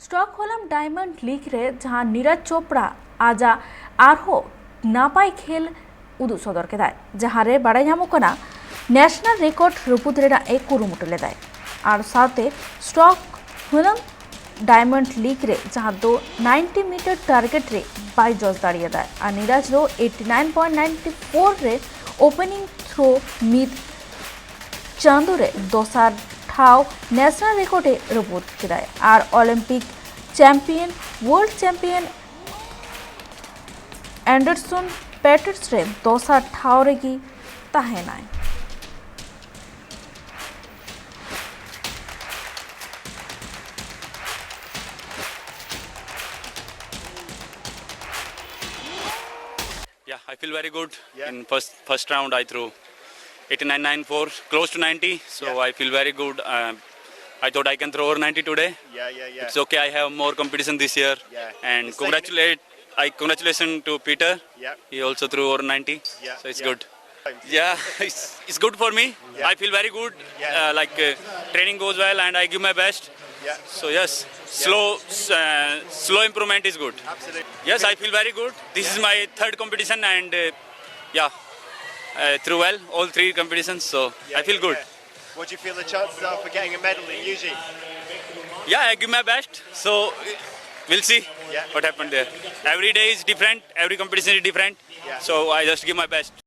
Stockholm diamond league रे जहां नीरज चोपड़ा आजा आरहो नापाय खेल उदुग सदर केदाय जहां रे बाड़ाय ᱧᱟᱢᱚᱜ ᱠᱟᱱᱟ ᱱᱮᱥᱱᱟᱞ ᱨᱮᱠᱚᱨᱰ ᱨᱩᱯᱩᱫ ᱨᱮᱱᱟᱜ ᱮ ᱠᱩᱨᱩᱢᱩᱴᱩ ᱞᱮᱫᱟᱭ ᱟᱨ ᱥᱟᱶᱛᱮ स्टॉकहोम डायमंड लीग रे जहां दो 90 मीटर टारगेट रे बाय जज दाड़ियादा और नीरज रो 89.94 रे ओपनिंग थ्रो मिद चांदो रे दोसार ठाव नेशनल रेकर्ड रपुद केदाय और Olympic champion world champion Anderson Peters रे दोसार ठाव रेगी ताहेनाय। Yeah, I feel very good. Yeah. In first round, I threw 89.94, close to 90. So yeah. I feel very good. I thought I can throw over 90 today. Yeah. It's okay. I have more competition this year. Yeah. And congratulations to Peter. Yeah. He also threw over 90. Yeah. So it's good. Yeah, it's good for me. Yeah. I feel very good. Yeah. Training goes well and I give my best. Yeah. So yes, slow improvement is good. Absolutely. Yes, I feel very good. This is my third competition and threw well all three competitions. So I feel good. Yeah. What do you feel the chances are for getting a medal in UG? Yeah, I give my best. So we'll see what happened there. Every day is different. Every competition is different. Yeah. So I just give my best.